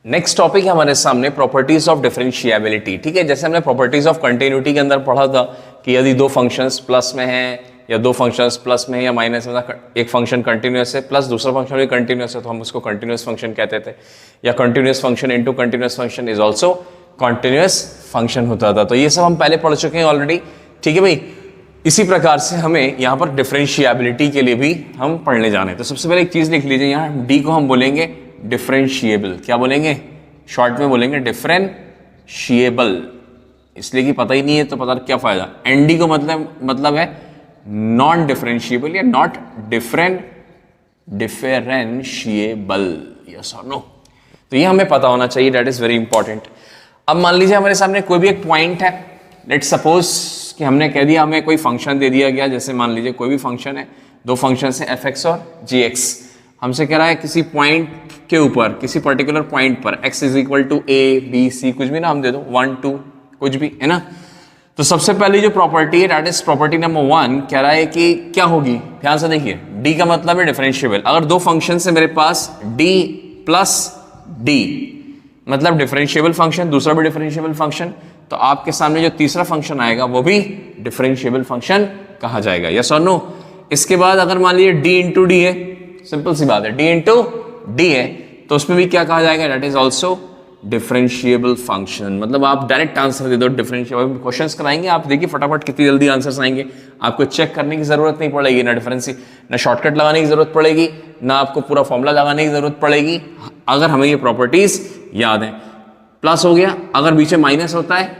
Next topic है हमारे सामने प्रॉपर्टीज ऑफ डिफरेंशिएबिलिटी। ठीक है, जैसे हमने प्रॉपर्टीज ऑफ कंटिन्यूटी के अंदर पढ़ा था कि यदि दो फंक्शंस प्लस में हैं या दो फंक्शंस प्लस में या माइनस में, एक फंक्शन कंटिन्यूअस है प्लस दूसरा फंक्शन भी कंटिन्यूअस है तो हम उसको कंटिन्यूअस फंक्शन कहते थे, या continuous function into continuous function is also continuous function होता था। तो ये सब हम पहले पढ़ चुके हैं ऑलरेडी। ठीक है भाई, इसी प्रकार से हमें यहाँ पर डिफरेंशिएबिलिटी के लिए भी हम पढ़ने जाने हैं। तो सबसे पहले एक चीज लिख लीजिए, यहाँ डी को हम बोलेंगे डिफरेंशिएबल। क्या बोलेंगे? शॉर्ट में बोलेंगे डिफरेंशिएबल, इसलिए कि पता ही नहीं है तो पता क्या फायदा। एनडी को मतलब है नॉन डिफरेंशिएबल या नॉट डिफरेंशिएबल, यस और नो। तो ये हमें पता होना चाहिए, दैट इज वेरी इंपॉर्टेंट। अब मान लीजिए हमारे सामने कोई भी एक पॉइंट है, लेट्स सपोज कि हमने कह दिया हमें कोई फंक्शन दे दिया गया, जैसे मान लीजिए कोई भी फंक्शन है, दो फंक्शन है एफ एक्स और जी एक्स। हमसे कह रहा है किसी पॉइंट के ऊपर, किसी पर्टिकुलर पॉइंट पर x is equal to a b c, कुछ भी नाम दे दो, 1 2 कुछ भी, है ना। तो सबसे पहली जो प्रॉपर्टी है दैट इज प्रॉपर्टी नंबर 1, कह रहा है कि क्या होगी, ध्यान से देखिए, d का मतलब है डिफरेंशिएबल। अगर दो फंक्शन है मेरे पास d प्लस d मतलब डिफरेंशिएबल फंक्शन, दूसरा भी डिफरेंशिएबल फंक्शन, तो आपके सामने जो तीसरा फंक्शन आएगा वो भी डिफरेंशिएबल फंक्शन कहा जाएगा, यस और नो। इसके बाद अगर मान लीजिए d इंटू डी है, सिंपल सी बात है, d इंटू डी है, तो उसमें भी क्या कहा जाएगा, that is also differentiable function. मतलब आप डायरेक्ट आंसर दे दो डिफरेंशिएबल। क्वेश्चंस कराएंगे आप, देखिए फटाफट कितनी जल्दी आंसर्स आएंगे, आपको चेक करने की जरूरत नहीं पड़ेगी, ना ना शॉर्टकट लगाने की जरूरत पड़ेगी, ना आपको पूरा फॉर्मूला लगाने की जरूरत पड़ेगी, अगर हमें ये प्रॉपर्टीज याद है। प्लस हो गया, अगर बीच में माइनस होता है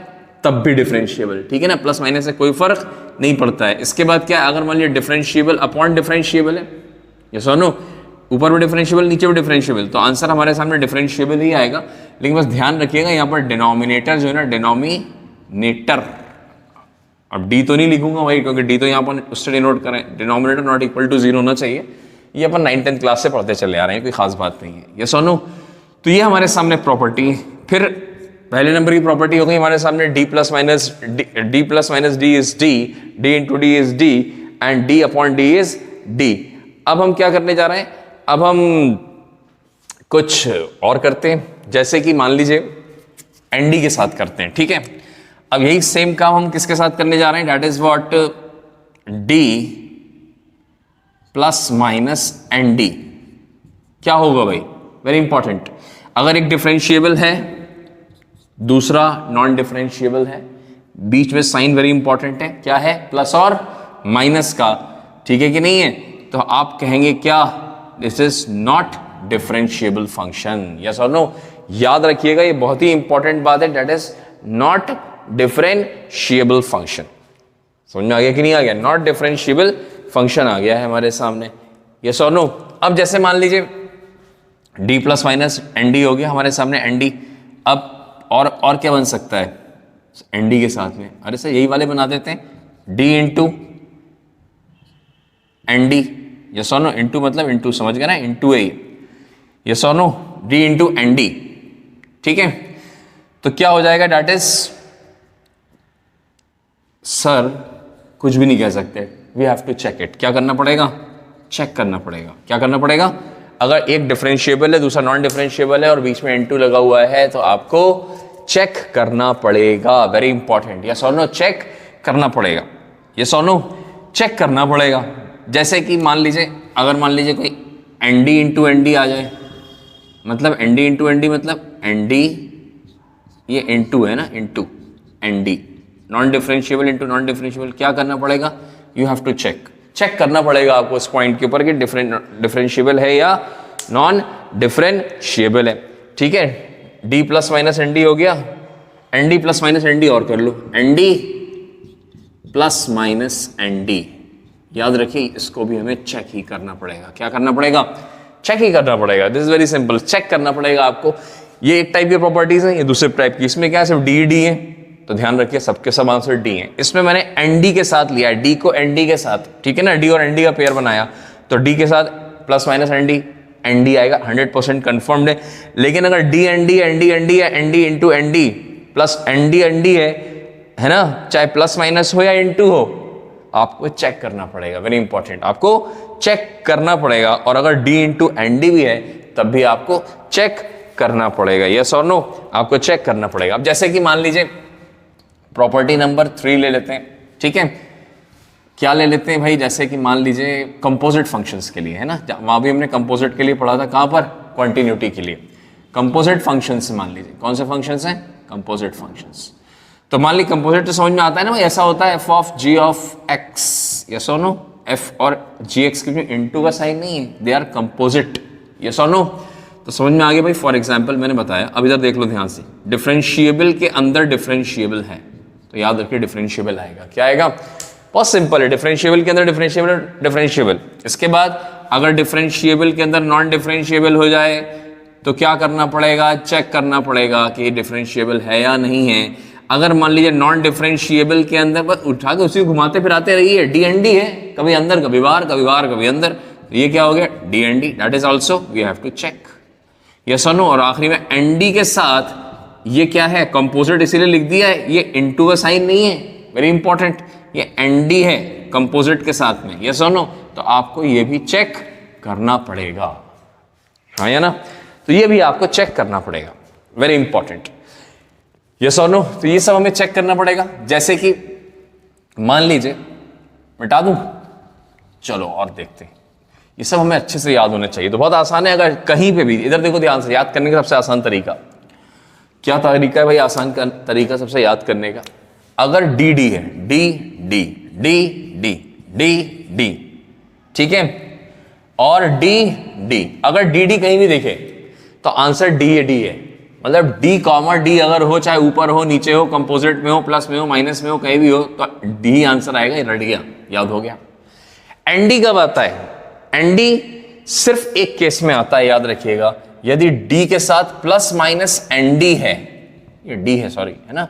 तब भी डिफरेंशिएबल, ठीक है ना, प्लस माइनस से कोई फर्क नहीं पड़ता है। इसके बाद क्या है, अगर मान लिया डिफरेंशिएबल अपॉन डिफरेंशिएबल है, यस और नो, ऊपर भी डिफरेंशिएबल नीचे भी डिफरेंशिएबल, तो आंसर हमारे सामने डिफरेंशिएबल ही आएगा। लेकिन बस ध्यान रखिएगा यहाँ पर डिनोमिनेटर जो है ना, डिनोमिनेटर, अब डी तो नहीं लिखूंगा भाई, क्योंकि डी तो यहाँ पर उससे डिनोट करें, डिनोमिनेटर नॉट इक्वल टू 0 होना चाहिए। ये अपन 9th-10th क्लास से पढ़ते चले आ रहे हैं, कोई खास बात नहीं है, यस और नो। तो ये हमारे सामने प्रॉपर्टी। फिर पहले नंबर की प्रॉपर्टी हो गई हमारे सामने D plus minus D is D into D is D and D upon D is D. अब हम क्या करने जा रहे हैं, अब हम कुछ और करते हैं, जैसे कि मान लीजिए एनडी के साथ करते हैं, ठीक है। अब यही सेम काम हम किसके साथ करने जा रहे हैं, that is what, d plus minus N d. क्या होगा भाई, वेरी इंपॉर्टेंट, अगर एक डिफरेंशिएबल है दूसरा नॉन डिफरेंशिएबल है, बीच में साइन वेरी इंपॉर्टेंट है, क्या है, प्लस और माइनस का, ठीक है कि नहीं है, तो आप कहेंगे क्या, this is not differentiable function, yes और नो। याद रखिएगा ये बहुत ही इंपॉर्टेंट बात है, that is not differentiable function. समझ में आ गया कि नहीं आ गया, नॉट डिफरेंशिएबल फंक्शन आ गया है हमारे सामने, यस और नो। अब जैसे मान लीजिए d plus minus N D हो गया हमारे सामने, एन डी। अब और क्या बन सकता है एन डी के साथ में, अरे सर यही वाले बना देते हैं, d into N d, yes और नो, इंटू मतलब इंटू, समझ गए ना, इंटू ए, यस और no, d into N d, ठीक है। तो क्या हो जाएगा, दैट इज, सर कुछ भी नहीं कह सकते, we have to check it. क्या करना पड़ेगा, चेक करना पड़ेगा। क्या करना पड़ेगा, अगर एक डिफरेंशिएबल है दूसरा नॉन डिफरेंशिएबल है और बीच में n2 लगा हुआ है तो आपको चेक करना पड़ेगा, वेरी इंपॉर्टेंट, यस और नो, चेक करना पड़ेगा, यस और नो, चेक करना पड़ेगा। जैसे कि मान लीजिए, अगर मान लीजिए कोई N D into N D आ जाए, मतलब N D into N D मतलब एन डी, ये इंटू है ना, into N D, non differentiable into non differentiable, क्या करना पड़ेगा, यू हैव टू चेक करना पड़ेगा आपको उस पॉइंट के ऊपर कि डिफरेंशिएबल है या नॉन डिफरेंशिएबल है, ठीक है। D plus minus N D हो गया, N D plus minus N D और कर लो, N D plus minus N D, याद रखिए इसको भी हमें चेक ही करना पड़ेगा। क्या करना पड़ेगा, चेक ही करना पड़ेगा, this is very simple, check करना पड़ेगा आपको। ये एक टाइप की प्रॉपर्टीज है, ये दूसरे टाइप की, इसमें क्या है, सिर्फ डी डी है, तो ध्यान रखिए सबके सब आंसर डी हैं। इसमें मैंने एन डी के साथ लिया है, डी को एन डी के साथ, ठीक है ना, डी और एन डी का पेयर बनाया, तो डी के साथ प्लस माइनस एन डी आएगा, 100% कंफर्म्ड है। लेकिन अगर D N D N D N D या N D into N D plus N D है ना, चाहे प्लस माइनस हो या इंटू हो, आपको चेक करना पड़ेगा, वेरी इंपॉर्टेंट, आपको चेक करना पड़ेगा। और अगर डी इंटू एन डी भी है तब भी आपको चेक करना पड़ेगा, यस और नो, आपको चेक करना पड़ेगा। अब जैसे कि मान लीजिए प्रॉपर्टी नंबर 3 ले लेते हैं, ठीक है, क्या ले लेते हैं भाई, जैसे कि मान लीजिए कंपोजिट फंक्शंस के लिए, है ना, वहां भी हमने कंपोजिट के लिए पढ़ा था, कहां पर, कॉन्टिन्यूटी के लिए। कंपोजिट फंक्शंस मान लीजिए, कौन से फंक्शंस हैं, कंपोजिट फंक्शंस। तो मान ली कंपोजिट तो समझ में आता है ना भाई, ऐसा होता है f of g of x, yes और नो, एफ और जी एक्स के बीच में इनटू का साइन नहीं है, दे आर कंपोजिट, यस और नो। तो समझ में आ गया भाई। फॉर एग्जांपल मैंने बताया, अब इधर देख लो ध्यान से, डिफरेंशिएबल के अंदर डिफरेंशिएबल है, तो याद रखिए डिफरेंशिएबल आएगा, क्या आएगा, बहुत सिंपल है, डिफरेंशिएबल के अंदर डिफरेंशिएबल, डिफरेंशिएबल। इसके बाद अगर डिफरेंशिएबल के अंदर नॉन डिफरेंशिएबल हो जाए तो क्या करना पड़ेगा, चेक करना पड़ेगा कि डिफरेंशिएबल है या नहीं है। अगर मान लीजिए नॉन डिफरेंशिएबल के अंदर, बस उठा के उसी को घुमाते फिराते रहिए, डी एन डी है, कभी अंदर कभी बाहर, कभी बाहर कभी अंदर, तो ये क्या हो गया, d N d, that is also we have to check, yes और नो। और आखिरी में एन डी के साथ ये क्या है, कंपोजिट इसीलिए लिख दिया है, ये इनटू का साइन नहीं है, वेरी इंपॉर्टेंट, ये एन डी है कंपोजिट के साथ में, यस और नो। तो आपको ये भी चेक करना पड़ेगा, हाँ या ना, तो ये भी आपको चेक करना पड़ेगा, वेरी इंपॉर्टेंट, यस और नो। तो ये सब हमें चेक करना पड़ेगा। जैसे कि मान लीजिए, मिटा दूं, चलो और देखते हैं, ये सब हमें अच्छे से याद होना चाहिए। तो बहुत आसान है, अगर कहीं पे भी, इधर देखो ध्यान से, याद करने का सबसे आसान तरीका क्या तरीका है भाई, आसान का तरीका सबसे याद करने का, अगर डी डी है, D D D D D D, ठीक है, और डी डी, अगर डी डी कहीं भी देखे तो आंसर डी डी है, मतलब डी कॉमा डी अगर हो, चाहे ऊपर हो नीचे हो, कंपोजिट में हो, प्लस में हो, माइनस में हो, कहीं भी हो, तो डी आंसर आएगा, ये रट गया, याद हो गया। एनडी कब आता है, एनडी सिर्फ एक केस में आता है, याद रखिएगा, यदि डी के साथ प्लस माइनस एनडी है, ये डी है सॉरी, है ना,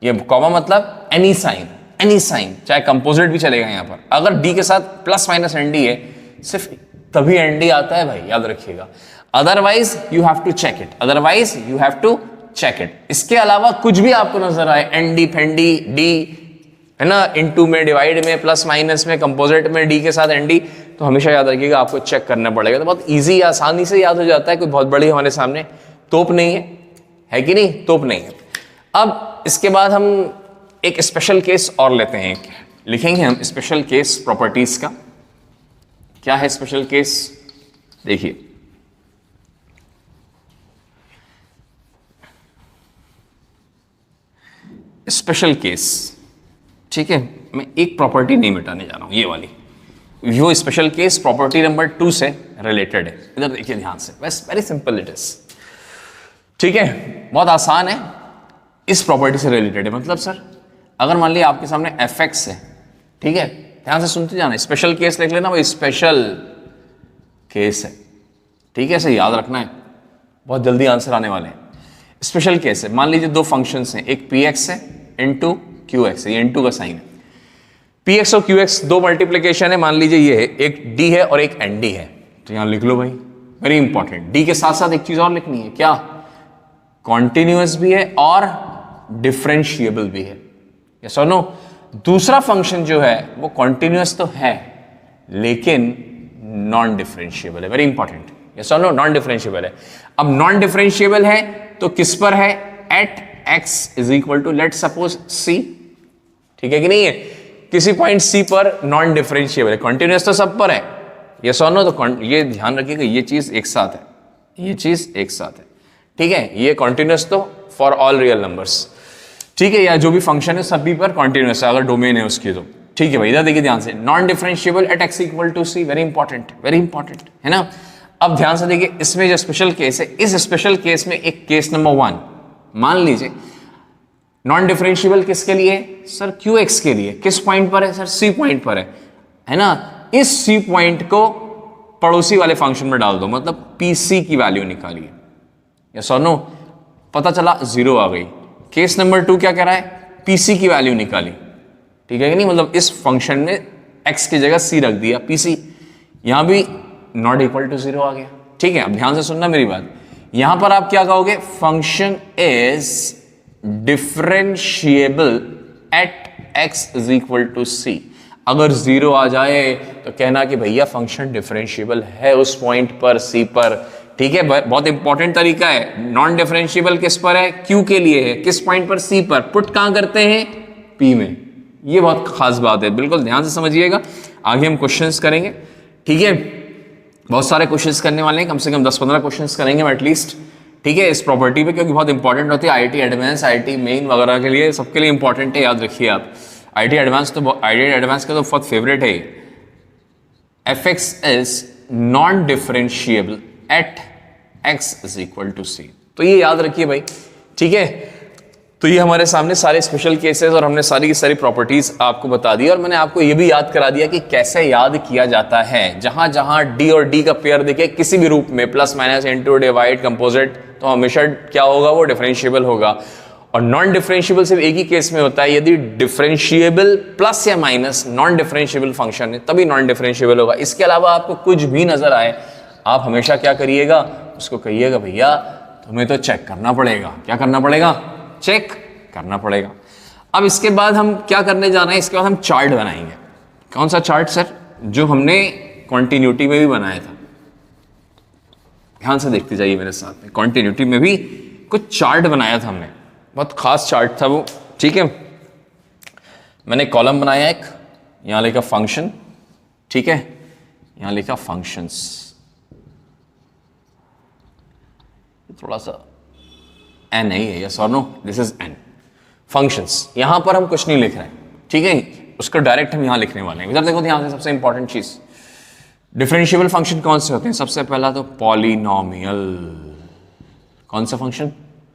ये कॉमा मतलब एनी साइन, चाहे कंपोजिट भी चलेगा यहां पर, अगर डी के साथ प्लस माइनस एनडी है, सिर्फ तभी एनडी आता है भाई, याद रखिएगा। Otherwise you have to check it, otherwise you have to check it. इसके अलावा कुछ भी आपको नजर आए, एनडी फेंडी डी, है ना, इनटू में, डिवाइड में, प्लस माइनस में, कंपोजिट में डी के साथ एनडी, तो हमेशा याद रखिएगा आपको चेक करना पड़ेगा। तो बहुत इजी, आसानी से याद हो जाता है, कोई बहुत बड़ी हमारे सामने तोप नहीं है कि नहीं, तोप नहीं है। अब इसके बाद हम एक स्पेशल केस और लेते हैं, लिखेंगे हम स्पेशल केस प्रॉपर्टीज का। क्या है स्पेशल केस, देखिए, स्पेशल केस, ठीक है, मैं एक प्रॉपर्टी नहीं मिटाने जा रहा हूं, ये वाली, वो स्पेशल केस प्रॉपर्टी नंबर 2 से रिलेटेड है। इधर देखिए ध्यान से, बस वेरी सिंपल इट इज, ठीक है, बहुत आसान है, इस प्रॉपर्टी से रिलेटेड है। मतलब सर, अगर मान लिया आपके सामने एफ एक्स है, ठीक है, ध्यान से सुनते जाना, स्पेशल केस लिख लेना, वो स्पेशल केस है, ठीक है, इसे याद रखना है, बहुत जल्दी आंसर आने वाले हैं। स्पेशल केस है, मान लीजिए दो फंक्शंस हैं, एक पी एक्स है इनटू क्यू एक्स है, ये इनटू का साइन है, पी एक्स और क्यू एक्स दो मल्टीप्लीकेशन है, मान लीजिए ये है, एक डी है और एक एन डी है, तो यहां लिख लो भाई, वेरी इंपॉर्टेंट। डी के साथ साथ एक चीज और लिखनी है, क्या, कॉन्टिन्यूअस भी है और डिफरेंशिएबल भी है, यस और नो। दूसरा फंक्शन जो है वो कॉन्टिन्यूअस तो है लेकिन नॉन डिफरेंशिएबल है, वेरी इंपॉर्टेंट, यस और नो, नॉन डिफरेंशिएबल है। अब नॉन डिफरेंशिएबल है तो किस पर है, at x is equal to, let suppose c, ठीक है कि नहीं है, किसी पॉइंट सी पर नॉन डिफरेंशिएबल है, कॉन्टिन्यूअस तो सब पर है, यस और नो। तो ये ध्यान रखिएगा, ये चीज एक साथ है, ये चीज एक साथ है, ठीक है, ये कॉन्टिन्यूअस तो फॉर ऑल रियल नंबर्स, ठीक है, या जो भी फंक्शन है सभी पर कॉन्टिन्यूअस है, अगर डोमेन है उसकी तो, ठीक है भाई। इधर देखिए ध्यान से, non differentiable at x equal to c, very important, very important, है ना। अब ध्यान से देखिए, इसमें जो स्पेशल केस है, इस स्पेशल केस में एक केस नंबर 1, मान लीजिए नॉन डिफरेंशिएबल किसके लिए, सर क्यू एक्स के लिए, किस पॉइंट पर है, सर सी पॉइंट पर है ना। इस सी पॉइंट को पड़ोसी वाले फंक्शन में डाल दो, मतलब पी सी की वैल्यू निकालिए, यस और नो, पता चला 0 आ गई। केस नंबर 2 क्या कह रहा है, पी सी की वैल्यू निकाली, ठीक है कि नहीं, मतलब इस फंक्शन में एक्स की जगह सी रख दिया, पी सी, यहां भी नॉट इक्वल टू 0 आ गया, ठीक है। अब ध्यान से सुनना मेरी बात, यहां पर आप क्या कहोगे, function is differentiable at x is equal to c. अगर 0 आ जाए तो कहना कि भैया फंक्शन डिफरेंशिएबल है उस पॉइंट पर, सी पर, ठीक है, बहुत इंपॉर्टेंट तरीका है। नॉन डिफरेंशिएबल किस पर है? क्यू के लिए है। किस पॉइंट पर? सी पर। पुट कहां करते हैं? पी में। ये बहुत खास बात है, बिल्कुल ध्यान से समझिएगा। आगे हम क्वेश्चंस करेंगे, ठीक है, बहुत सारे क्वेश्चंस करने वाले हैं, कम से कम 10-15 क्वेश्चंस करेंगे एटलीस्ट, ठीक है, इस प्रॉपर्टी पे, क्योंकि बहुत इंपॉर्टेंट होती है आईआईटी एडवांस, आईआईटी मेन वगैरह के लिए, सबके लिए इंपॉर्टेंट है, याद रखिए आप। आईआईटी एडवांस का तो बहुत फेवरेट है। F x is non differentiable at x is equal to c, तो ये याद रखिए भाई, ठीक है। तो ये हमारे सामने सारे स्पेशल केसेस और हमने सारी की सारी प्रॉपर्टीज आपको बता दी, और मैंने आपको ये भी याद करा दिया कि कैसे याद किया जाता है। जहां जहां डी और डी का पेयर दिखे किसी भी रूप में, plus minus into divide composite, तो हमेशा क्या होगा? वो डिफरेंशिएबल होगा। और नॉन डिफरेंशिएबल सिर्फ एक ही केस में होता है, यदि डिफरेंशिएबल प्लस या माइनस नॉन डिफरेंशिएबल फंक्शन है तभी नॉन डिफरेंशिएबल होगा। इसके अलावा आपको कुछ भी नजर आए, आप हमेशा क्या करिएगा? उसको कहिएगा भैया तुम्हें तो चेक करना पड़ेगा। क्या करना पड़ेगा? चेक करना पड़ेगा। अब इसके बाद हम क्या करने जा रहे हैं? इसके बाद हम चार्ट बनाएंगे। कौन सा चार्ट सर? जो हमने कॉन्टिन्यूटी में भी बनाया था। ध्यान से देखते जाइए मेरे साथ में। कॉन्टिन्यूटी में भी कुछ चार्ट बनाया था हमने, बहुत खास चार्ट था वो, ठीक है। मैंने कॉलम बनाया एक, यहां लिखा फंक्शन, ठीक है, यहां लिखा फंक्शंस, थोड़ा सा एन नहीं है, यस और no, this is an functions. यहां पर हम कुछ नहीं लिख रहे हैं, ठीक है, उसको डायरेक्ट हम यहां लिखने वाले हैं। इधर देखो ध्यान से, सबसे इंपॉर्टेंट चीज, डिफरेंशिएबल फंक्शन कौन से होते हैं? सबसे पहला तो पॉलिनोमियल। कौन सा फंक्शन?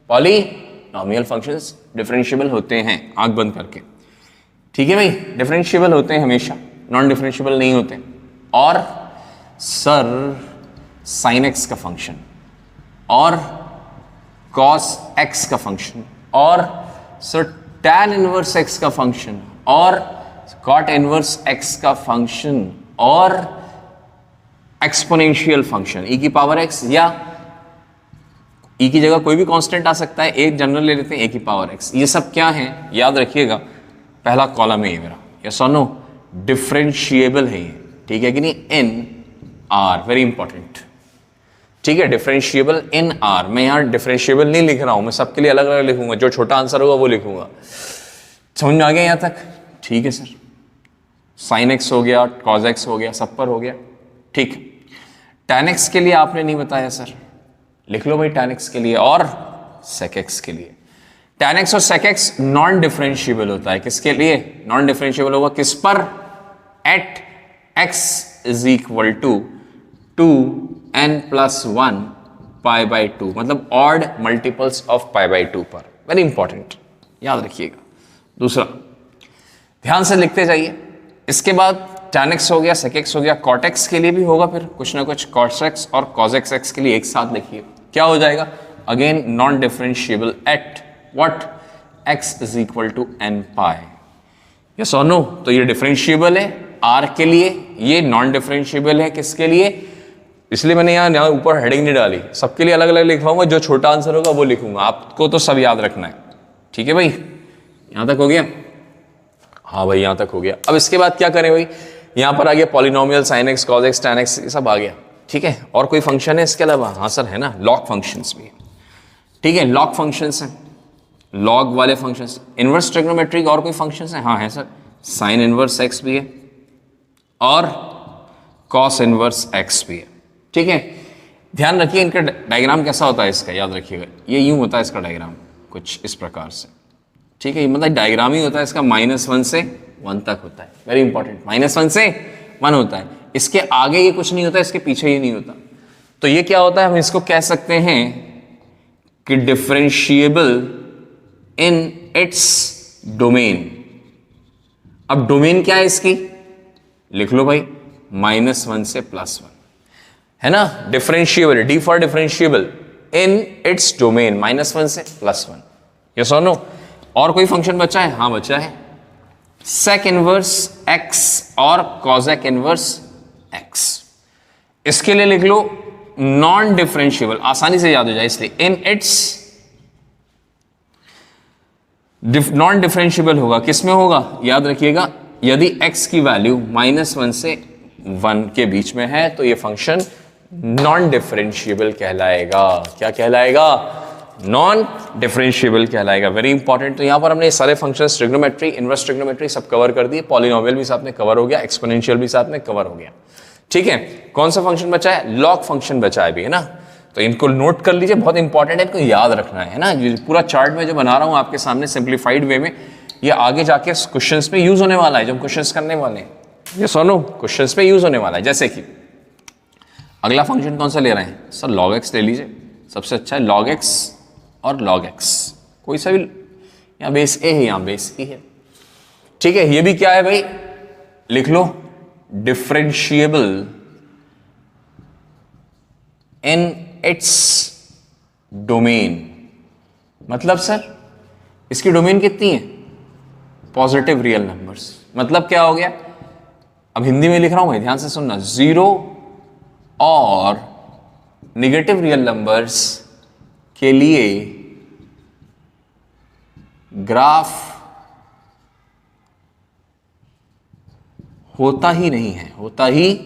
पॉलिनोमियल फंक्शंस डिफरेंशिएबल होते हैं, आंख बंद करके, ठीक है भाई, डिफरेंशिएबल होते हैं हमेशा, नॉन डिफरेंशिएबल नहीं होते। और सर साइन एक्स का फंक्शन, और कॉस एक्स का फंक्शन, और सर टैन इनवर्स एक्स का फंक्शन, और कॉट इनवर्स एक्स का फंक्शन, और एक्सपोनेंशियल फंक्शन ई की पावर एक्स, या ई की जगह कोई भी कांस्टेंट आ सकता है, एक जनरल ले लेते हैं ए की पावर एक्स। ये सब क्या है? याद रखिएगा, पहला कॉलम है ये मेरा, यस और नो, डिफरेंशिएबल है ये, ठीक है कि नहीं? इन आर, वेरी इंपॉर्टेंट, ठीक है, डिफरेंशिएबल इन आर। मैं यहाँ डिफरेंशिएबल नहीं लिख रहा हूं, मैं सबके लिए अलग अलग लिखूंगा, जो छोटा आंसर होगा वो लिखूंगा। समझ में आ गया यहाँ तक? ठीक है सर, साइन एक्स हो गया, कॉस एक्स हो गया, सब पर हो गया, ठीक। टैन एक्स के लिए आपने नहीं बताया सर, लिख लो भाई टैन एक्स के लिए, और सेक एक्स के लिए। टैन एक्स और सेक एक्स नॉन डिफरेंशिएबल होता है, किसके लिए नॉन डिफरेंशिएबल होगा? किस पर? At x is equal to 2n+1 π/2, मतलब ऑड मल्टीपल्स ऑफ π/2 पर। वेरी इंपॉर्टेंट, याद रखिएगा। दूसरा, ध्यान से लिखते जाइए। इसके बाद tan x हो गया, sec x हो गया, cot x के लिए भी होगा फिर कुछ ना कुछ, cos x और cos x के लिए एक साथ लिखिए, क्या हो जाएगा? Again non differentiable at what? x is equal to n π, yes और नो? तो ये डिफरेंशिएबल है r के लिए, ये नॉन डिफरेंशिएबल है किसके लिए? इसलिए मैंने यहाँ ऊपर हेडिंग नहीं डाली, सबके लिए अलग अलग लिखवाऊंगा, जो छोटा आंसर होगा वो लिखूंगा, आपको तो सब याद रखना है, ठीक है भाई? यहां तक हो गया? हाँ भाई यहां तक हो गया। अब इसके बाद क्या करें भाई? यहां पर आ गया polynomial, sine x, cos x, tan x, ये सब आ गया, ठीक है। और कोई फंक्शन है इसके अलावा? हाँ सर है ना, लॉग फंक्शंस भी है, ठीक है, लॉग फंक्शंस हैं, लॉग वाले फंक्शंस। इनवर्स ट्रिग्नोमेट्रिक और कोई फंक्शंस हैं? हाँ है सर, साइन इनवर्स एक्स भी है और कॉस इनवर्स एक्स भी है, ठीक है। ध्यान रखिए इनका डायग्राम कैसा होता है इसका, याद रखिएगा, ये यूं होता है इसका डायग्राम, कुछ इस प्रकार से, ठीक है। मतलब डायग्राम ही होता है इसका, -1 से 1 तक होता है, वेरी इंपॉर्टेंट, -1 से 1 होता है, इसके आगे ये कुछ नहीं होता, इसके पीछे ये नहीं होता। तो ये क्या होता है? हम इसको कह सकते हैं कि डिफरेंशिएबल इन इट्स डोमेन। अब डोमेन क्या है इसकी? लिख लो भाई, -1 से +1, है ना, differentiable, D for differentiable in its domain, -1 से +1, यस और नो? और कोई फंक्शन बचा है? हाँ बचा है, सेक इनवर्स एक्स और कॉसेक इनवर्स एक्स। इसके लिए लिख लो नॉन डिफरेंशिएबल, आसानी से याद हो जाए इसलिए, इन इट्स नॉन डिफरेंशिएबल होगा, किसमें होगा? याद रखिएगा, यदि x की वैल्यू -1 से 1 के बीच में है तो ये फंक्शन नॉन डिफरेंशिएबल कहलाएगा। क्या कहलाएगा? नॉन डिफरेंशिएबल कहलाएगा। Very important. तो यहां पर हमने ये सारे फंक्शंस, ट्रिग्नोमेट्री, इनवर्स ट्रिग्नोमेट्री सब कवर कर दिए। पॉलिनोमियल भी साथ में कवर हो गया, एक्सपोनेंशियल भी साथ में कवर हो गया। ठीक है, कौन सा फंक्शन बचा है? लॉग फंक्शन बचा है भी, है ना। तो इनको नोट कर लीजिए, बहुत इंपॉर्टेंट है, इनको याद रखना है ना। पूरा चार्ट में जो बना रहा हूं आपके सामने सिंप्लीफाइड वे में, ये आगे जाके क्वेश्चंस में यूज होने वाला है, जो हम क्वेश्चंस करने वाले हैं। ये सुनो, क्वेश्चंस पे यूज होने वाला है। जैसे कि अगला फंक्शन कौन सा ले रहे हैं सर? log x ले लीजिए, सबसे अच्छा है log x और log x, कोई सा भी। यहाँ बेस a है, यहाँ बेस e है। ठीक है, ये भी क्या है भाई? लिख लो, डिफरेंशिएबल इन इट्स डोमेन। मतलब सर इसकी डोमेन कितनी है? Positive real numbers. मतलब क्या हो गया? अब हिंदी में लिख रहा हूं मैं, ध्यान से सुनना। 0 और नेगेटिव रियल नंबर्स के लिए ग्राफ होता ही नहीं है, होता ही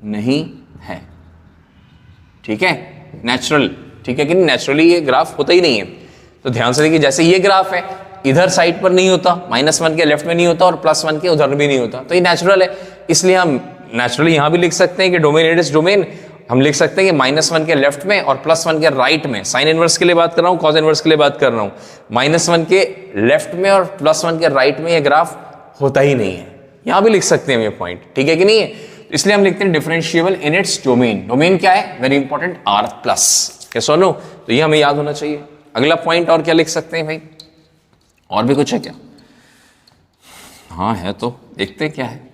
नहीं है। ठीक है, नेचुरल। ठीक है कि नहीं? नेचुरली ये ग्राफ होता ही नहीं है। तो ध्यान से देखिए, जैसे ये ग्राफ है, इधर साइड पर नहीं होता, -1 के लेफ्ट में नहीं होता और +1 के उधर भी नहीं होता, तो ये नेचुरल है। इसलिए हम नेचुरली यहां भी लिख सकते हैं कि डोमेन इट इज डोमेन। हम लिख सकते हैं कि -1 के लेफ्ट में और +1 के राइट में। साइन इनवर्स के लिए बात कर रहा हूं, कॉस इनवर्स के लिए बात कर रहा हूं। -1 के लेफ्ट में और +1 के राइट में ये ग्राफ होता ही नहीं है। यहां भी लिख सकते हैं ये पॉइंट। ठीक है कि नहीं है? इसलिए हम लिखते हैं differentiable in its domain. Domain क्या है? Very important, R+। क्या सुनो? तो ये हमें याद होना चाहिए। अगला पॉइंट और क्या लिख सकते हैं भाई? और भी कुछ है क्या? हाँ है, तो देखते हैं क्या है।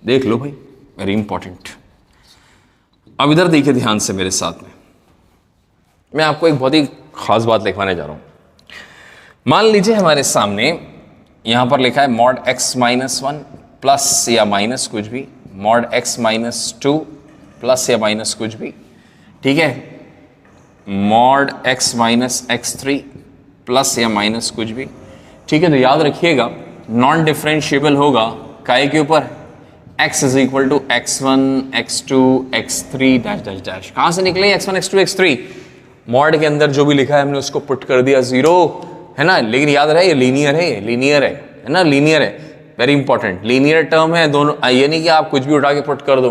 देख लो भाई, वेरी इंपॉर्टेंट। अब इधर देखिए ध्यान से मेरे साथ में, मैं आपको एक बहुत ही खास बात लिखवाने जा रहा हूं। मान लीजिए हमारे सामने यहां पर लिखा है mod x -1 प्लस या माइनस कुछ भी, mod x -2 प्लस या माइनस कुछ भी। ठीक है, mod x -x3 प्लस या माइनस कुछ भी। ठीक है, तो याद रखिएगा नॉन डिफरेंशिएबल होगा काय के ऊपर? x is equal to x1 x2 x3 dash dash dash. कहां से निकले x1 x2 x3? मॉड के अंदर जो भी लिखा है हमने उसको पुट कर दिया 0, है ना। लेकिन याद रहे ये लीनियर है, ये लीनियर है ना, लीनियर है। वेरी इंपॉर्टेंट, लीनियर टर्म है दोनों। ये नहीं कि आप कुछ भी उठा के पुट कर दो,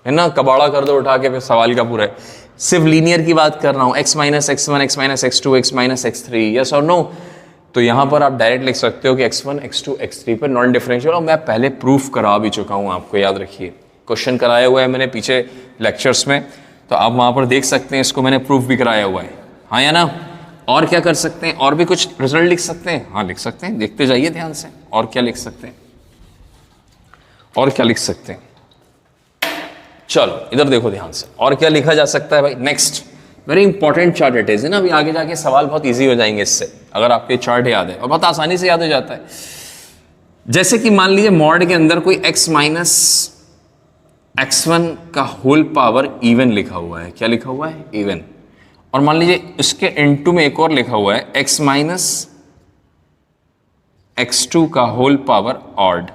है ना, कबाड़ा कर दो उठा के, फिर सवाल का पूरा है। सिर्फ लीनियर की बात कर रहा हूं, x -x1 x -x2 x -x3, yes और नो। तो यहां पर आप डायरेक्ट लिख सकते हो कि x1 x2 x3 पर नॉन डिफरेंशियल। और मैं पहले प्रूफ करा भी चुका हूं आपको, याद रखिए। क्वेश्चन कराया हुआ है मैंने पीछे लेक्चर्स में, तो आप वहां पर देख सकते हैं, इसको मैंने प्रूफ भी कराया हुआ है। हाँ या ना? और क्या कर सकते हैं? और भी कुछ रिजल्ट लिख सकते हैं? हाँ लिख सकते हैं, देखते जाइए ध्यान से। और क्या लिख सकते हैं? और क्या लिख सकते हैं? चलो इधर देखो ध्यान से, और क्या लिखा जा सकता है भाई? Next very important chart it is, है ना। अभी आगे जाके सवाल बहुत इजी हो जाएंगे इससे, अगर आपके चार्ट याद है, और बहुत आसानी से याद हो जाता है। जैसे कि मान लीजिए मॉड के अंदर कोई x -x1 का होल पावर इवन लिखा हुआ है। क्या लिखा हुआ है? इवन। और मान लीजिए इसके इनटू में एक और लिखा हुआ है x -x2 का होल पावर ऑड।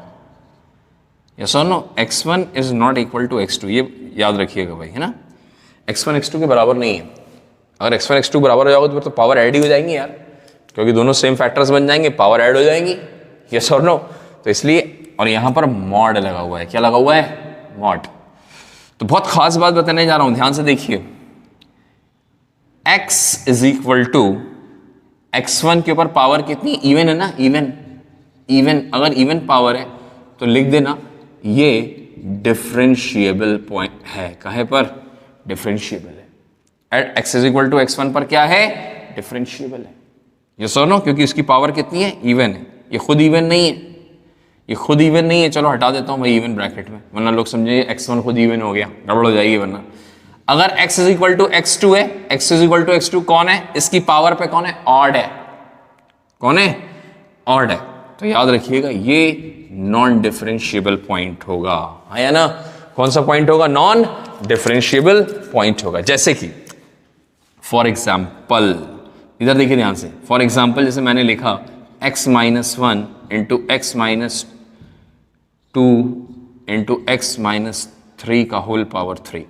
यस और no? x1 is not equal to x2, ये याद रखिएगा भाई, है ना। x1 x2 के बराबर नहीं है। अगर x1 x2 बराबर हो जाओगे तो फिर तो पावर ऐड ही हो जाएंगी यार, क्योंकि दोनों सेम फैक्टर्स बन जाएंगे, पावर ऐड हो जाएंगी। यस और नो? तो इसलिए, और यहां पर मॉड लगा हुआ है। क्या लगा हुआ है? मॉड। तो बहुत खास बात बताने जा रहा हूं, ध्यान से देखिए। x is equal to x1 के ऊपर पावर कितनी? इवन है ना, इवन। इवन, अगर इवन पावर है तो लिख देना ये डिफरेंशिएबल पॉइंट है। कहे पर? डिफरेंशिएबल है। At x is equal to x1 पर क्या है? डिफरेंशिएबल है। ये सुनो, क्योंकि इसकी पावर कितनी है? इवन है। ये खुद इवन नहीं है, ये खुद इवन नहीं है। चलो हटा देता हूं भाई इवन ब्रैकेट में, वरना लोग समझे x1 खुद इवन हो गया, गड़बड़ हो जाएगी वरना। अगर x is equal to x2 है, x is equal to x2 कौन है? इसकी पावर पे कौन है? ऑड है। कौन है? ऑड है। तो याद रखिएगा ये नॉन डिफरेंशिएबल पॉइंट होगा, है ना। कौन सा पॉइंट होगा? नॉन डिफरेंशिएबल पॉइंट होगा। जैसे कि फॉर एग्जाम्पल, इधर देखिए ध्यान से। फॉर एग्जाम्पल जैसे मैंने लिखा x -1 into x -2 into x -3 का होल पावर 3।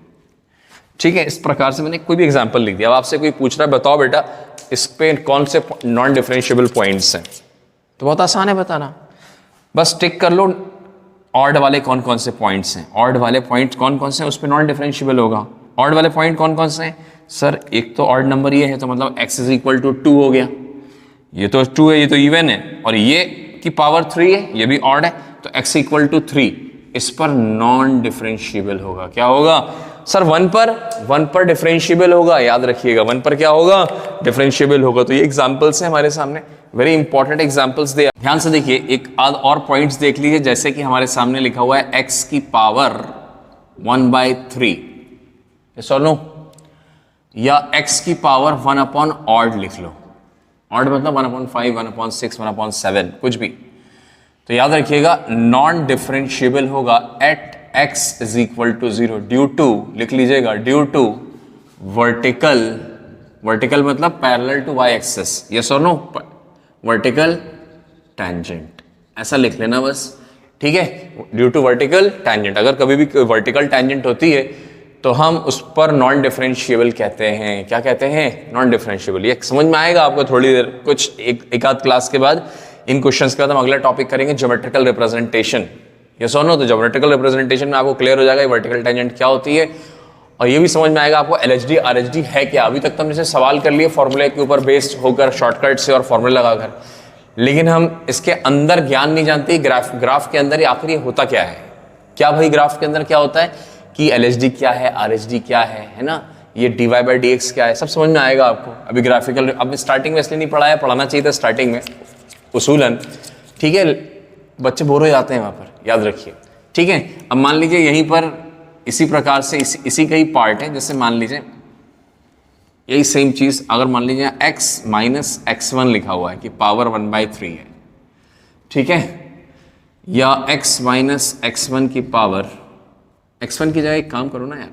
ठीक है, इस प्रकार से मैंने कोई भी एग्जांपल लिख दिया। अब आपसे कोई पूछ रहा है बताओ बेटा इस पे कौन से नॉन डिफरेंशिएबल पॉइंट्स हैं, तो बहुत आसान है बताना, बस टिक कर लो ऑड वाले कौन कौन से पॉइंट्स हैं, ऑड वाले पॉइंट कौन कौन से हैं उस पर नॉन डिफरेंशिएबल होगा। ऑड वाले पॉइंट कौन कौन से हैं सर, एक तो ऑड नंबर ये है तो मतलब x इज इक्वल टू 2 हो गया, ये तो 2 है, ये तो इवन है, और ये की पावर 3 है, ये भी ऑड है, तो x इक्वल टू 3 इस पर नॉन डिफरेंशिएबल होगा। क्या होगा सर, 1 पर डिफरेंशिएबल होगा, याद रखिएगा 1 पर क्या होगा, डिफरेंशिएबल होगा। तो ये एग्जांपल्स हैं हमारे सामने, वेरी इंपॉर्टेंट एग्जांपल्स दे। ध्यान से देखिए, एक आध और पॉइंट्स देख लीजिए, जैसे कि हमारे सामने लिखा हुआ है x की पावर 1/3, यस और नो, या x की पावर 1 अपॉन ऑड लिख लो, ऑड मतलब 1/5, 1/6, 1/7 कुछ भी। तो याद रखिएगा नॉन डिफरेंशिएबल होगा at x is equal to 0 due to, लिख लीजिएगा, ड्यू टू वर्टिकल, वर्टिकल मतलब parallel to y axis, yes और नो, वर्टिकल टैंजेंट, ऐसा लिख लेना बस, ठीक है, ड्यू टू वर्टिकल टैंजेंट। अगर कभी भी वर्टिकल टैंजेंट होती है तो हम उस पर नॉन डिफरेंशिएबल कहते हैं। क्या कहते हैं, नॉन डिफरेंशिएबल। ये समझ में आएगा आपको थोड़ी देर, कुछ एक आध क्लास के बाद, इन क्वेश्चंस के बाद हम अगला टॉपिक करेंगे ज्योमेट्रिकल रिप्रेजेंटेशन, यस और नो। तो ज्योमेट्रिकल रिप्रेजेंटेशन में आपको क्लियर हो जाएगा वर्टिकल टैंजेंट क्या होती है, और ये भी समझ में आएगा आपको LHD RHD है क्या। अभी तक तो हमने सवाल कर लिए फॉर्मूले के ऊपर बेस्ड होकर शॉर्टकट से और फॉर्मूले लगाकर, लेकिन हम इसके अंदर ज्ञान नहीं जानते, ग्राफ के अंदर आखिर ये होता क्या है, क्या भाई ग्राफ के अंदर क्या होता है, कि LHD क्या है, RHD क्या है ना, ये dy/dx क्या है, सब समझ में आएगा आपको। अभी ग्राफिकल अब स्टार्टिंग में इसलिए नहीं पढ़ाया, पढ़ाना चाहिए था स्टार्टिंग में उसूलन, ठीक है, बच्चे बोर हो जाते हैं वहाँ पर, याद रखिए, ठीक है। अब मान लीजिए यहीं पर इसी प्रकार से इसी का ही पार्ट है, जैसे मान लीजिए यही सेम चीज़, अगर मान लीजिए x माइनस x1 लिखा हुआ है कि पावर 1/3 है, ठीक है, या x माइनस x1 की पावर, x1 की जगह एक काम करो ना यार,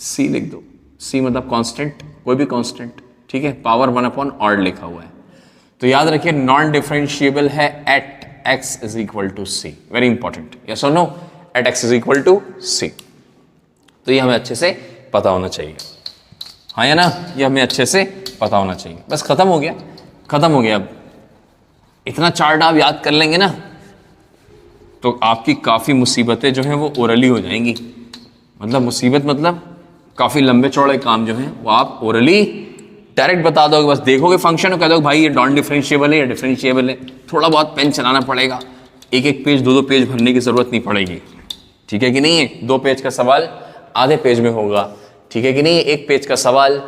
c लिख दो, c मतलब कांस्टेंट, कोई भी कांस्टेंट, ठीक है, पावर 1 अपॉन ऑड लिखा हुआ है। तो याद रखिए नॉन डिफरेंशिएबल है at x is equal to c, very important, yes और no, at x is equal to c। तो ये हमें अच्छे से पता होना चाहिए, हाँ या ना, ये हमें अच्छे से पता होना चाहिए। बस खत्म हो गया, खत्म हो गया। अब इतना चार्ट आप याद कर लेंगे ना तो आपकी काफ़ी मुसीबतें जो हैं वो ओरली हो जाएंगी, मतलब मुसीबत मतलब काफ़ी लंबे चौड़े काम जो हैं वो आप ओरली डायरेक्ट बता दोगे, बस देखोगे फंक्शन और कह दोगे भाई ये नॉन डिफरेंशिएबल है या डिफरेंशिएबल है। थोड़ा बहुत पेन चलाना पड़ेगा, एक पेज 2 पेज भरने की ज़रूरत नहीं पड़ेगी, ठीक है कि नहीं है। 2 पेज का सवाल आधे पेज में होगा, ठीक है कि नहीं। 1 पेज का सवाल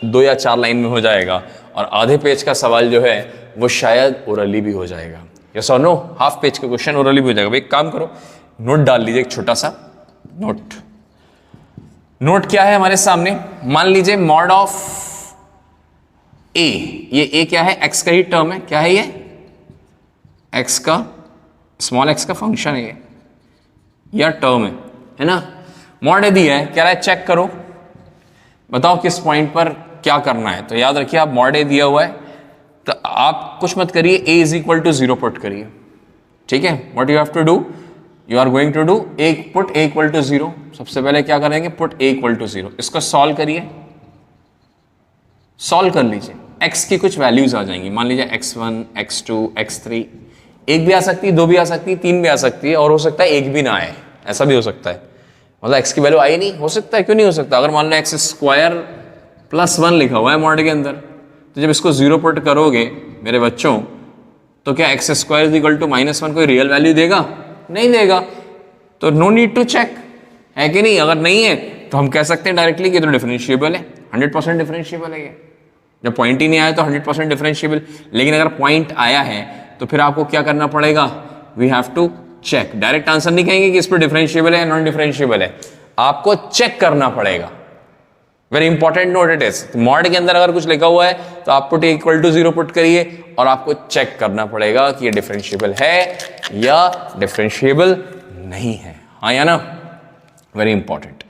2 या 4 लाइन में हो जाएगा, और आधे पेज का सवाल जो है वो शायद ओरली भी हो जाएगा, यस और नो। हाफ पेज का क्वेश्चन ओरली भी हो जाएगा। एक काम करो, नोट डाल लीजिए, एक छोटा सा नोट क्या है हमारे सामने, मान लीजिए मॉड ऑफ ए, ये ए क्या है, एक्स का ही टर्म है, क्या है ये, एक्स का, स्मॉल एक्स का फंक्शन है ये, या टर्म है ना। मॉड ए दिया है, कह रहा है चेक करो, बताओ किस पॉइंट पर क्या करना है। तो याद रखिए आप मॉड ए दिया हुआ है तो आप कुछ मत करिए, a is equal to 0 put करिए, ठीक है। What you have to do, you are going to do put a equal to 0। सबसे पहले क्या करेंगे, पुट a इक्वल टू 0, इसको सॉल्व करिए, सॉल्व कर लीजिए, x की कुछ वैल्यूज आ जाएंगी, मान लीजिए x1, x2, x3, एक भी आ सकती है, 2 भी आ सकती है, 3 भी आ सकती है, और हो सकता है एक भी ना आए, ऐसा भी हो सकता है, मतलब x की वैल्यू आई नहीं, हो सकता है, क्यों नहीं हो सकता। अगर मान लो x² + 1 लिखा हुआ है मॉड के अंदर, तो जब इसको 0 पुट करोगे मेरे बच्चों, तो क्या x² = -1 कोई रियल वैल्यू देगा, नहीं देगा। तो नो नीड टू चेक, है कि नहीं। अगर नहीं है तो हम कह सकते हैं डायरेक्टली कि तो डिफरेंशिएबल है, 100% डिफरेंशिएबल है ये। जब पॉइंट ही नहीं आया तो 100% डिफरेंशिएबल, लेकिन अगर पॉइंट आया है तो फिर आपको क्या करना पड़ेगा, we have to check. Direct answer नहीं कहेंगे कि इस पर डिफरेंशिएबल है या नॉन डिफरेंशिएबल है, आपको चेक करना पड़ेगा। Very important note it is. Mod के अंदर अगर कुछ लिखा हुआ है तो आप पुट इक्वल टू 0 पुट करिए, और आपको चेक करना पड़ेगा कि ये डिफरेंशिएबल है या डिफरेंशिएबल नहीं है, हाँ या ना। वेरी इंपॉर्टेंट,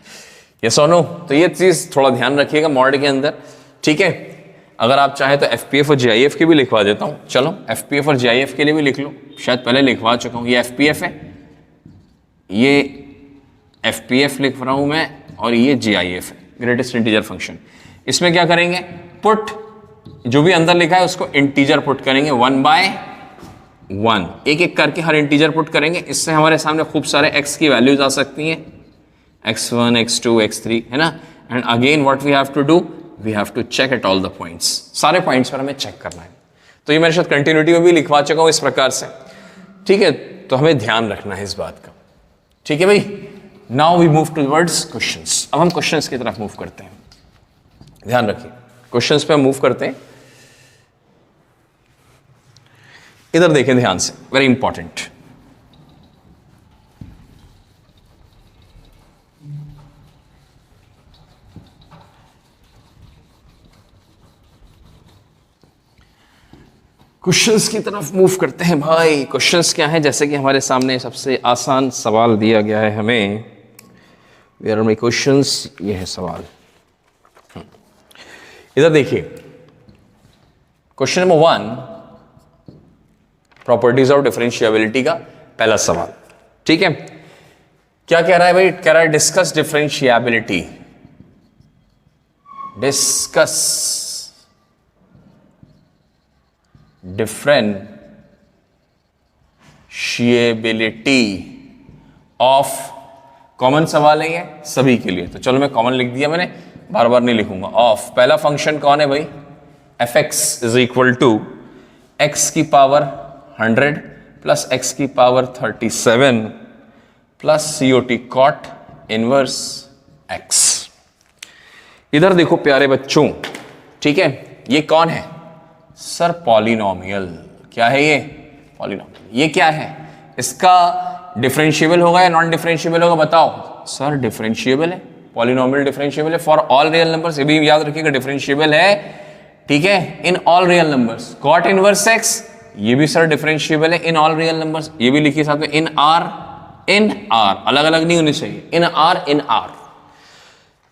यस और नो। तो ये चीज थोड़ा ध्यान रखिएगा मॉड के अंदर, ठीक है। अगर आप चाहें तो FPF और GIF के भी लिखवा देता हूं, चलो FPF और GIF के लिए भी लिख लो, शायद पहले लिखवा चुका हूं। ये FPF है, ये FPF लिख रहा हूं मैं, और ये GIF है, ग्रेटेस्ट इंटीजर फंक्शन। इसमें क्या करेंगे, पुट जो भी अंदर लिखा है उसको इंटीजर पुट करेंगे 1/1, एक एक करके हर इंटीजर पुट करेंगे। इससे हमारे सामने खूब सारे x की वैल्यूज आ सकती हैं, x1, x2, x3, है ना। And again what we have to do, we have to check at all the points, सारे पॉइंट्स पर हमें चेक करना है। तो ये मेरे साथ कंटिन्यूटी में भी लिखवा चुका हूं इस प्रकार से, ठीक है। तो हमें ध्यान रखना है इस बात का, ठीक है भाई। Now we move towards questions. अब हम क्वेश्चंस की तरफ मूव करते हैं, ध्यान रखिए क्वेश्चंस पे हम मूव करते हैं। इधर देखें ध्यान से, वेरी इंपॉर्टेंट। क्वेश्चंस की तरफ मूव करते हैं भाई। क्वेश्चंस क्या है, जैसे कि हमारे सामने सबसे आसान सवाल दिया गया है हमें। वेयर आर माय क्वेश्चंस, ये है सवाल। इधर देखिए question number 1, properties of differentiability का पहला सवाल, ठीक है। क्या कह रहा है भाई, कह रहा है discuss differentiability, discuss differentiability of, common सवाल है ये सभी के लिए, तो चलो मैं कॉमन लिख दिया मैंने, बार बार नहीं लिखूंगा। ऑफ पहला फंक्शन कौन है भाई, fx is equal to x की पावर 100 प्लस एक्स की power 37 plus COT cot inverse x। इधर देखो प्यारे बच्चों, ठीक है, ये कौन है सर, पॉलिनोमियल। क्या है ये, पॉलिनोमियल। ये क्या है, इसका डिफरेंशिएबल होगा या नॉन डिफरेंशिएबल होगा, बताओ सर। डिफरेंशिएबल है, पॉलिनोमियल डिफरेंशिएबल है फॉर ऑल रियल नंबर्स, ये भी याद रखिएगा डिफरेंशिएबल है, ठीक है, in all real numbers. Cot inverse x ये भी सर डिफरेंशिएबल है इन ऑल रियल नंबर्स, ये भी लिखिए साथ में, इन r, अलग अलग नहीं होनी चाहिए, in r।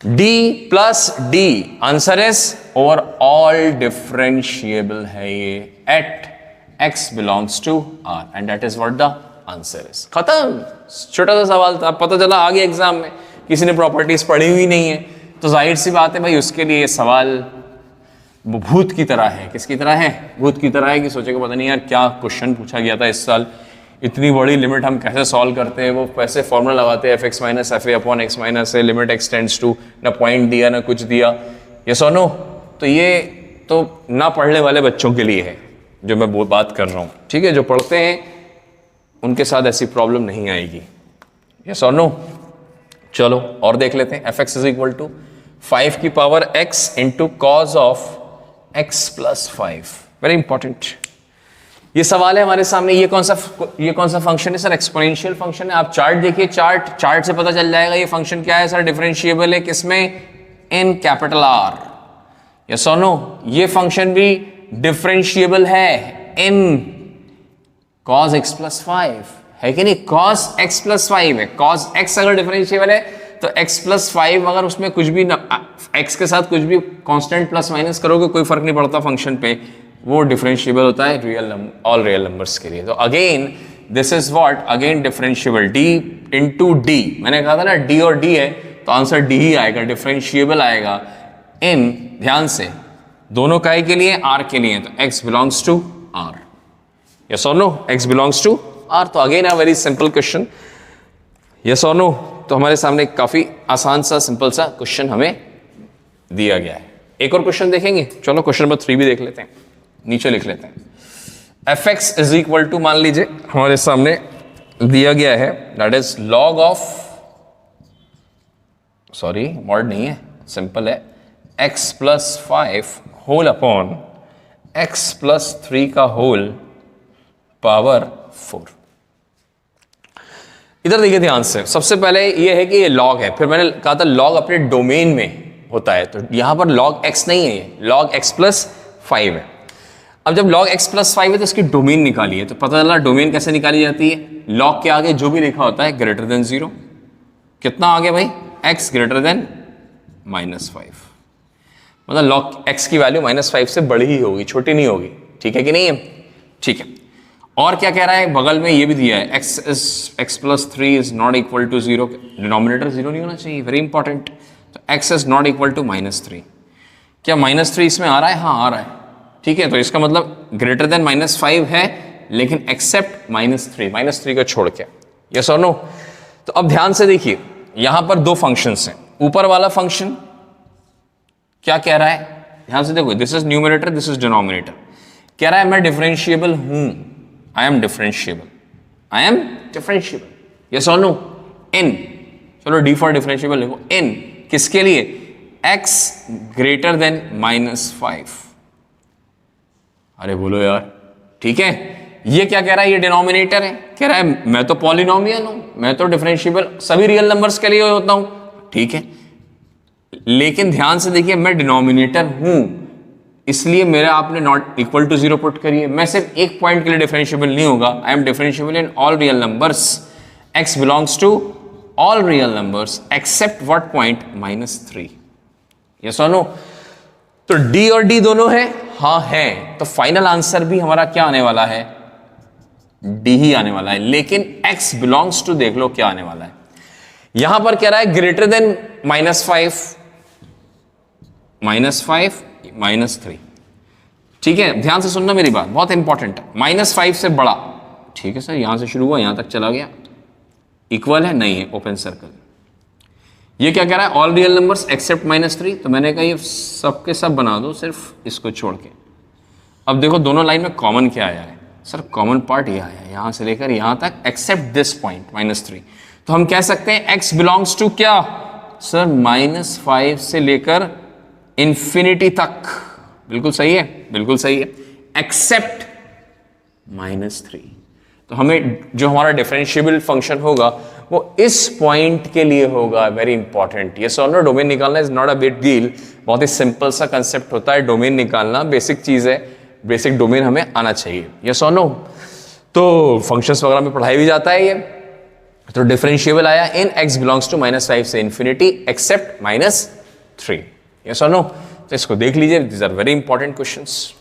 d plus d, answer is over all differentiable है ये at x belongs to r and that is what the answer is. खत्म, छोटा सा सवाल था, पता चला आगे एग्जाम में किसी ने प्रॉपर्टीज पढ़ी हुई नहीं है, तो जाहिर सी बात है भाई उसके लिए ये सवाल भूत की तरह है। किसकी तरह है, भूत की तरह है, कि सोचेगा पता नहीं यार क्या क्वेश्चन पूछा गया था इस साल, इतनी बड़ी लिमिट हम कैसे सॉल्व करते हैं, वो कैसे फॉर्मूला लगाते हैं fx minus fa upon x minus a, limit x tends to, ना पॉइंट दिया ना कुछ दिया, ये सोनो। तो ये तो ना पढ़ने वाले बच्चों के लिए है जो मैं बात कर रहा हूँ, ठीक है। जो पढ़ते हैं उनके साथ ऐसी प्रॉब्लम नहीं आएगी, ये सोनो। चलो और देख लेते हैं, fx इज इक्वल टू 5 की power x into cos of x plus 5, very important. ये सवाल है हमारे सामने, ये कौन सा फंक्शन है सर, एक्सपोनेंशियल फंक्शन है। आप चार्ट देखिए, चार्ट से पता चल जाएगा ये फंक्शन क्या है सर, डिफरेंशिएबल है किसमें, इन कैपिटल R। यस और नो, ये फंक्शन भी डिफरेंशिएबल है इन cos x प्लस 5, है कि नहीं, cos x प्लस 5 है। cos x अगर डिफरेंशिएबल है तो x प्लस 5, अगर उसमें कुछ भी x के साथ कुछ भी कांस्टेंट प्लस माइनस करोगे कोई फर्क नहीं पड़ता फंक्शन पे, वो डिफरेंशिएबल होता है ऑल रियल नंबर्स के लिए। तो again this is what, again differentiable d into d, मैंने कहा था ना d और d है तो आंसर d ही आएगा, डिफरेंशिएबल आएगा इन, ध्यान से, दोनों काय के लिए, r के लिए, तो x belongs to r। Yes और no, x belongs to r। तो again a very simple question, yes और नो। तो हमारे सामने काफी आसान सा सिंपल सा क्वेश्चन हमें दिया गया है। एक और क्वेश्चन देखेंगे, चलो क्वेश्चन नंबर 3 भी देख लेते हैं, नीचे लिख लेते हैं। fx इज इक्वल टू, मान लीजिए हमारे सामने दिया गया है, that is log of, sorry mod नहीं है, सिंपल है, x plus 5 whole upon x plus 3 का होल पावर 4। इधर देखिए ध्यान से, सबसे पहले ये है कि ये लॉग है, फिर मैंने कहा था लॉग अपने डोमेन में होता है, तो यहां पर log x नहीं है, ये log x प्लस 5 है। अब जब log x प्लस 5 है तो इसकी डोमेन निकालिए, तो पता चला डोमेन कैसे निकाली जाती है, log के आगे जो भी लिखा होता है ग्रेटर देन 0, कितना आ गया भाई, x ग्रेटर देन -5, मतलब log x की वैल्यू -5 से बड़ी ही होगी, छोटी नहीं होगी, ठीक है कि नहीं है, ठीक है। और क्या कह रहा है बगल में, ये भी दिया है x plus 3 is not equal to 0, denominator 0 नहीं होना चाहिए, वेरी इंपॉर्टेंट। तो x is not equal to -3। क्या -3 इसमें आ रहा है? हाँ आ रहा है, ठीक है। तो इसका मतलब ग्रेटर देन -5 है, लेकिन एक्सेप्ट -3 को छोड़ के, यस और नो। तो अब ध्यान से देखिए, यहां पर दो फंक्शंस हैं। ऊपर वाला फंक्शन क्या कह रहा है, ध्यान से देखो, this is numerator, this is denominator. कह रहा है मैं डिफरेंशिएबल हूं, आई am differentiable, I am differentiable, yes और नो। इन, चलो डी फॉर डिफरेंशिएबल लिखो, इन किसके लिए? x greater than -5। अरे बोलो यार, ठीक है। ये क्या कह रहा है? ये डिनोमिनेटर है, कह रहा है मैं तो पॉलिनोमियल हूं, मैं तो डिफरेंशिएबल सभी रियल नंबर्स के लिए होता हूं, ठीक है। लेकिन ध्यान से देखिए, मैं डिनोमिनेटर हूं, इसलिए मेरा आपने नॉट इक्वल टू 0 पुट करिए। मैं सिर्फ एक पॉइंट के लिए डिफरेंशिएबल नहीं होगा, I am differentiable in all real numbers, x belongs to all real numbers except what point? -3, yes और नो। तो d और d दोनों है, हाँ है। तो फाइनल आंसर भी हमारा क्या आने वाला है? d ही आने वाला है। लेकिन x बिलोंग्स टू देख लो क्या आने वाला है। यहां पर कह रहा है ग्रेटर देन -5, -3, ठीक है। ध्यान से सुनना मेरी बात, बहुत इंपॉर्टेंट है। -5 से बड़ा, ठीक है सर, यहां से शुरू हुआ यहां तक चला गया, इक्वल है? नहीं है, ओपन सर्कल। ये क्या कह रहा है? All real numbers accept -3। तो मैंने कहा ये सब के सब बना दो सिर्फ इसको छोड़ के। अब देखो दोनों लाइन में कॉमन क्या आया है? सर कॉमन पार्ट ये आया है, यहां से लेकर यहां तक एक्सेप्ट दिस पॉइंट -3। तो हम कह सकते हैं x बिलोंग्स टू क्या? सर -5 से लेकर इंफिनिटी तक। बिल्कुल सही है, बिल्कुल सही है, एक्सेप्ट -3। तो हमें जो हमारा डिफरेंशिएबल फंक्शन होगा वो इस पॉइंट के लिए होगा, वेरी इंपॉर्टेंट। ये सो नो, डोमेन निकालना is not a big deal, बहुत ही सिंपल सा कंसेप्ट होता है डोमेन निकालना, बेसिक चीज है, बेसिक डोमेन हमें आना चाहिए, ये सो नो। तो फंक्शंस वगैरह में पढ़ाई भी जाता है ये। तो डिफरेंशिएबल आया इन x बिलोंग्स टू -5 से इंफिनिटी एक्सेप्ट -3, यस और नो। तो इसको देख लीजिए, these are very important questions.